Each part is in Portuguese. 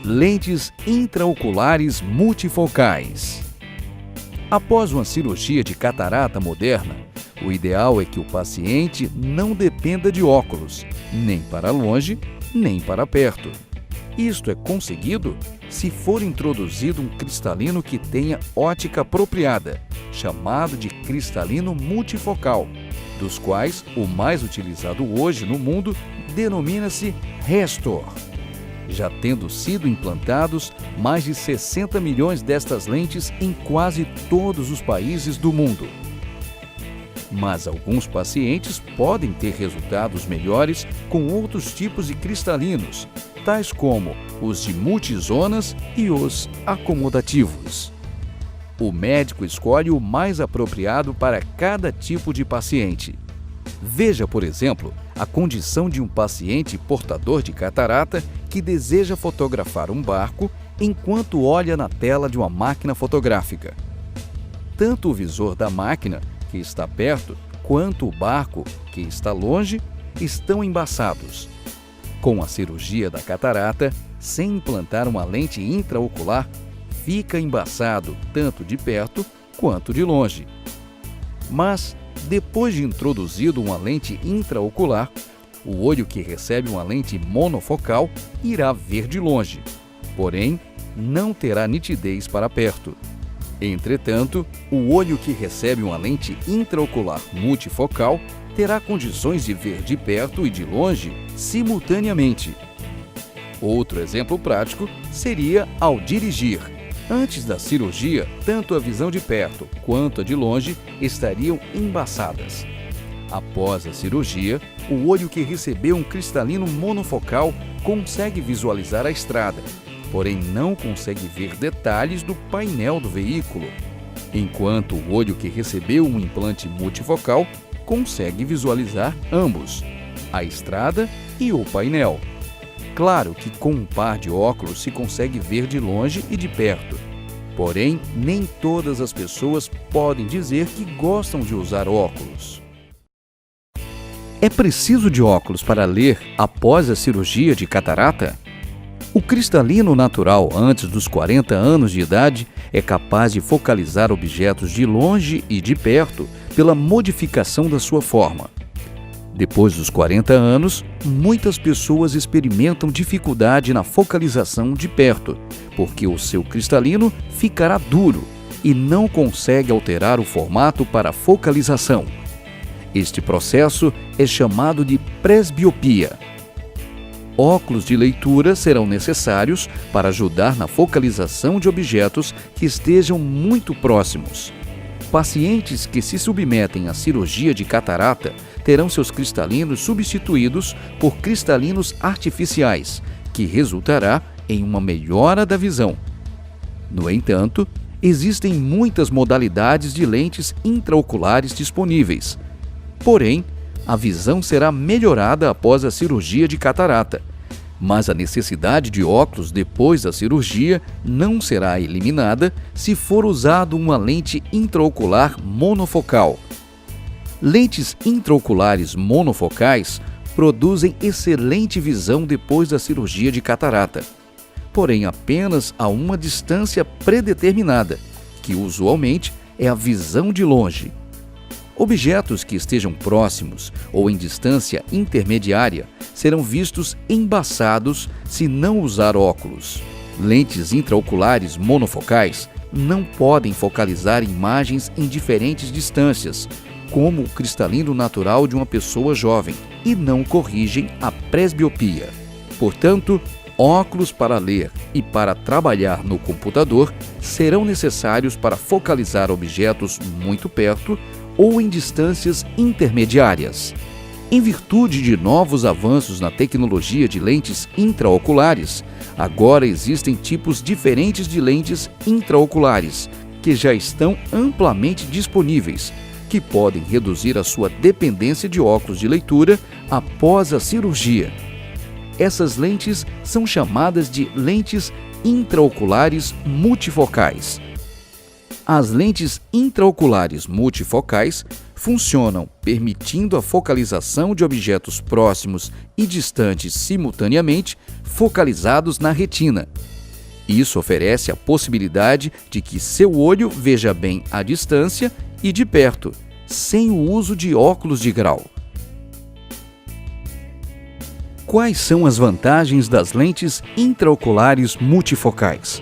Lentes intraoculares multifocais. Após uma cirurgia de catarata moderna, o ideal é que o paciente não dependa de óculos, nem para longe, nem para perto. Isto é conseguido se for introduzido um cristalino que tenha ótica apropriada, chamado de cristalino multifocal, dos quais o mais utilizado hoje no mundo denomina-se Restor, já tendo sido implantados mais de 60 milhões destas lentes em quase todos os países do mundo. Mas alguns pacientes podem ter resultados melhores com outros tipos de cristalinos, tais como os de multizonas e os acomodativos. O médico escolhe o mais apropriado para cada tipo de paciente. Veja, por exemplo, a condição de um paciente portador de catarata que deseja fotografar um barco enquanto olha na tela de uma máquina fotográfica. Tanto o visor da máquina, que está perto, quanto o barco, que está longe, estão embaçados. Com a cirurgia da catarata, sem implantar uma lente intraocular, fica embaçado tanto de perto quanto de longe. Mas, depois de introduzido uma lente intraocular, o olho que recebe uma lente monofocal irá ver de longe, porém, não terá nitidez para perto. Entretanto, o olho que recebe uma lente intraocular multifocal terá condições de ver de perto e de longe simultaneamente. Outro exemplo prático seria ao dirigir. Antes da cirurgia, tanto a visão de perto quanto a de longe estariam embaçadas. Após a cirurgia, o olho que recebeu um cristalino monofocal consegue visualizar a estrada, porém não consegue ver detalhes do painel do veículo, enquanto o olho que recebeu um implante multifocal consegue visualizar ambos, a estrada e o painel. Claro que com um par de óculos se consegue ver de longe e de perto, porém nem todas as pessoas podem dizer que gostam de usar óculos. É preciso de óculos para ler após a cirurgia de catarata? O cristalino natural antes dos 40 anos de idade é capaz de focalizar objetos de longe e de perto pela modificação da sua forma. Depois dos 40 anos, muitas pessoas experimentam dificuldade na focalização de perto, porque o seu cristalino ficará duro e não consegue alterar o formato para focalização. Este processo é chamado de presbiopia. Óculos de leitura serão necessários para ajudar na focalização de objetos que estejam muito próximos. Pacientes que se submetem à cirurgia de catarata terão seus cristalinos substituídos por cristalinos artificiais, que resultará em uma melhora da visão. No entanto, existem muitas modalidades de lentes intraoculares disponíveis. Porém, a visão será melhorada após a cirurgia de catarata, mas a necessidade de óculos depois da cirurgia não será eliminada se for usado uma lente intraocular monofocal. Lentes intraoculares monofocais produzem excelente visão depois da cirurgia de catarata, porém apenas a uma distância predeterminada, que usualmente é a visão de longe. Objetos que estejam próximos ou em distância intermediária serão vistos embaçados se não usar óculos. Lentes intraoculares monofocais não podem focalizar imagens em diferentes distâncias, como o cristalino natural de uma pessoa jovem, e não corrigem a presbiopia. Portanto, óculos para ler e para trabalhar no computador serão necessários para focalizar objetos muito perto ou em distâncias intermediárias. Em virtude de novos avanços na tecnologia de lentes intraoculares, agora existem tipos diferentes de lentes intraoculares que já estão amplamente disponíveis, que podem reduzir a sua dependência de óculos de leitura após a cirurgia. Essas lentes são chamadas de lentes intraoculares multifocais. As lentes intraoculares multifocais funcionam permitindo a focalização de objetos próximos e distantes simultaneamente, focalizados na retina, Isso oferece a possibilidade de que seu olho veja bem à distância e de perto, sem o uso de óculos de grau. Quais são as vantagens das lentes intraoculares multifocais?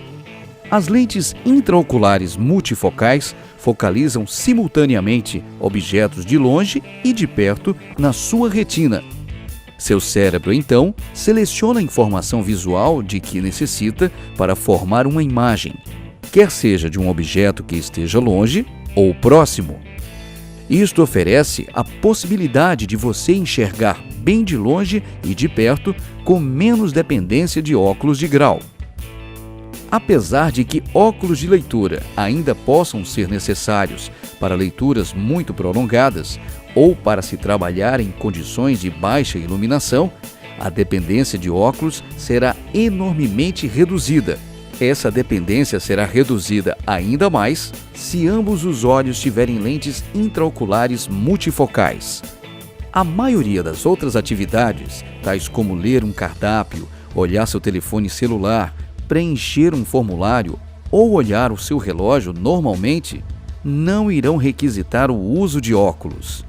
As lentes intraoculares multifocais focalizam simultaneamente objetos de longe e de perto na sua retina. Seu cérebro, então, seleciona a informação visual de que necessita para formar uma imagem, quer seja de um objeto que esteja longe ou próximo. Isto oferece a possibilidade de você enxergar bem de longe e de perto com menos dependência de óculos de grau. Apesar de que óculos de leitura ainda possam ser necessários para leituras muito prolongadas ou para se trabalhar em condições de baixa iluminação, a dependência de óculos será enormemente reduzida. Essa dependência será reduzida ainda mais se ambos os olhos tiverem lentes intraoculares multifocais. A maioria das outras atividades, tais como ler um cardápio, olhar seu telefone celular, preencher um formulário ou olhar o seu relógio normalmente, não irão requisitar o uso de óculos.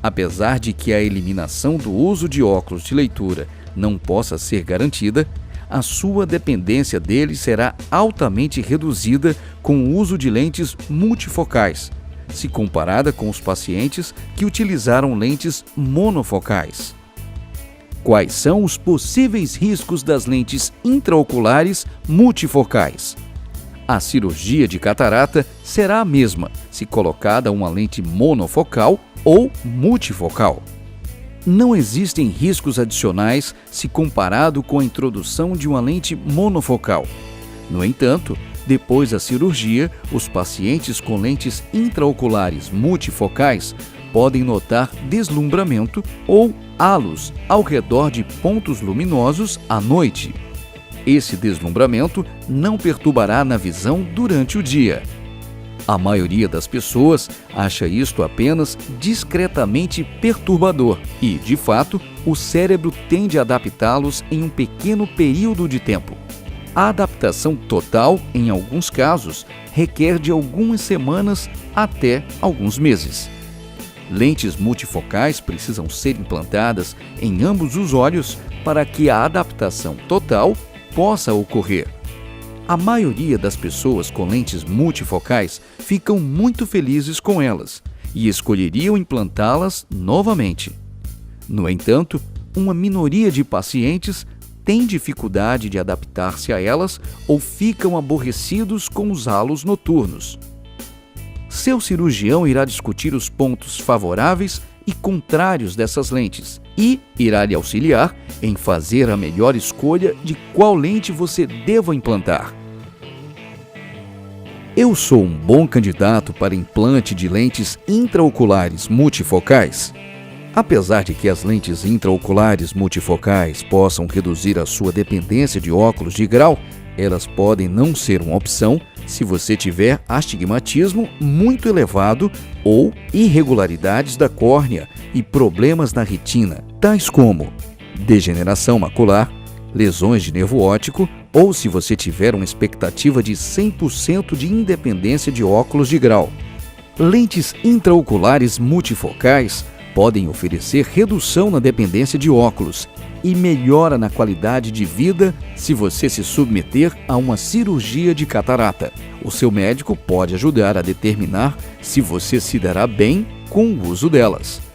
Apesar de que a eliminação do uso de óculos de leitura não possa ser garantida, a sua dependência deles será altamente reduzida com o uso de lentes multifocais, se comparada com os pacientes que utilizaram lentes monofocais. Quais são os possíveis riscos das lentes intraoculares multifocais? A cirurgia de catarata será a mesma se colocada uma lente monofocal ou multifocal. Não existem riscos adicionais se comparado com a introdução de uma lente monofocal. No entanto, depois da cirurgia, os pacientes com lentes intraoculares multifocais podem notar deslumbramento ou halos ao redor de pontos luminosos à noite. Esse deslumbramento não perturbará na visão durante o dia. A maioria das pessoas acha isto apenas discretamente perturbador e, de fato, o cérebro tende a adaptá-los em um pequeno período de tempo. A adaptação total, em alguns casos, requer de algumas semanas até alguns meses. Lentes multifocais precisam ser implantadas em ambos os olhos para que a adaptação total possa ocorrer. A maioria das pessoas com lentes multifocais ficam muito felizes com elas e escolheriam implantá-las novamente. No entanto, uma minoria de pacientes tem dificuldade de adaptar-se a elas ou ficam aborrecidos com os halos noturnos. Seu cirurgião irá discutir os pontos favoráveis e contrários dessas lentes e irá lhe auxiliar em fazer a melhor escolha de qual lente você deva implantar. Eu sou um bom candidato para implante de lentes intraoculares multifocais? Apesar de que as lentes intraoculares multifocais possam reduzir a sua dependência de óculos de grau, elas podem não ser uma opção se você tiver astigmatismo muito elevado ou irregularidades da córnea e problemas na retina, tais como degeneração macular, lesões de nervo óptico ou se você tiver uma expectativa de 100% de independência de óculos de grau. Lentes intraoculares multifocais podem oferecer redução na dependência de óculos e melhora na qualidade de vida se você se submeter a uma cirurgia de catarata. O seu médico pode ajudar a determinar se você se dará bem com o uso delas.